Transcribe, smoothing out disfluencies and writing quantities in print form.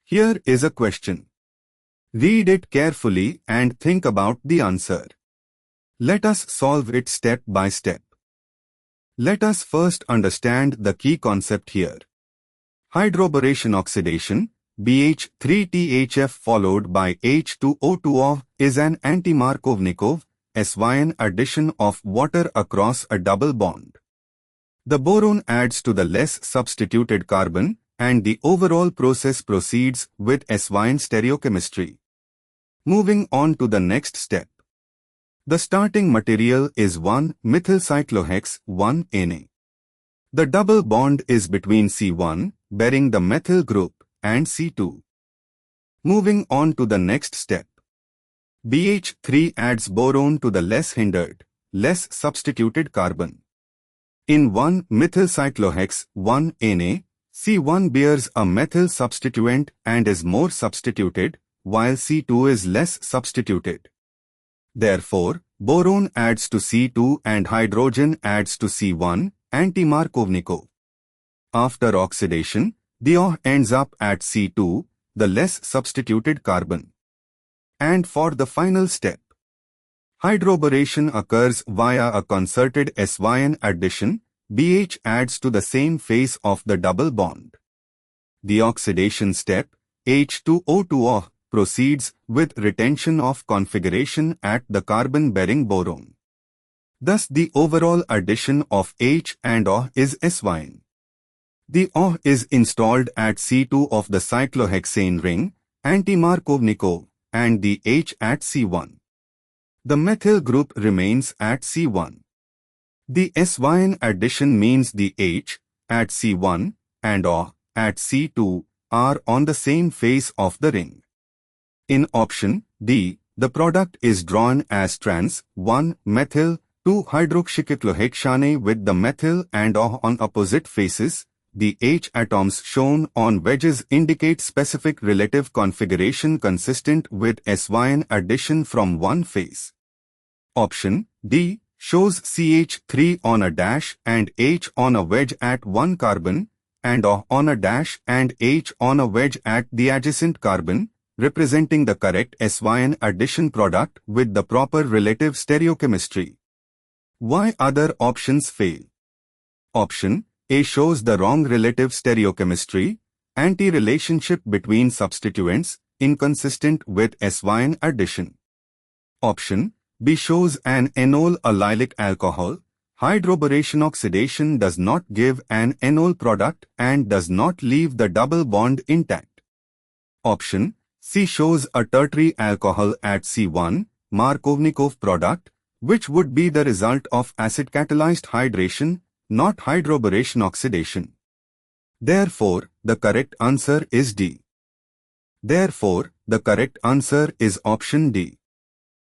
Here is a question. Read it carefully and think about the answer. Let us solve it step by step. Let us first understand the key concept here. Hydroboration-oxidation, BH3 THF followed by H2O2 is an anti-Markovnikov SYN addition of water across a double bond. The boron adds to the less substituted carbon, and the overall process proceeds with SYN stereochemistry. Moving on to the next step. The starting material is 1-methylcyclohex-1-Na. The double bond is between C1, bearing the methyl group, and C2. Moving on to the next step. BH3 adds boron to the less hindered, less substituted carbon. In 1-methylcyclohex-1-Na, C1 bears a methyl substituent and is more substituted, while C2 is less substituted. Therefore, boron adds to C2 and hydrogen adds to C1, anti-Markovnikov. After oxidation, the OH ends up at C2, the less substituted carbon. And for the final step, hydroboration occurs via a concerted SYN addition. BH adds to the same face of the double bond. The oxidation step, H2O2 proceeds with retention of configuration at the carbon-bearing boron. Thus the overall addition of H and O is SYN. The O is installed at C2 of the cyclohexane ring, anti-Markovnikov, and the H at C1. The methyl group remains at C1. The SYN addition means the H at C1 and O at C2 are on the same face of the ring. In option D, the product is drawn as trans 1-methyl-2-hydroxycyclohexane with the methyl and O on opposite faces. The H atoms shown on wedges indicate specific relative configuration consistent with SYN addition from one face. Option D shows CH3 on a dash and H on a wedge at one carbon, and O on a dash and H on a wedge at the adjacent carbon, representing the correct SYN addition product with the proper relative stereochemistry. Why other options fail? Option A shows the wrong relative stereochemistry, anti-relationship between substituents, inconsistent with SYN addition. Option B shows an enol allylic alcohol. Hydroboration-oxidation does not give an enol product and does not leave the double bond intact. Option C shows a tertiary alcohol at C1, Markovnikov product, which would be the result of acid-catalyzed hydration, not hydroboration-oxidation. Therefore, the correct answer is D. Therefore, the correct answer is option D.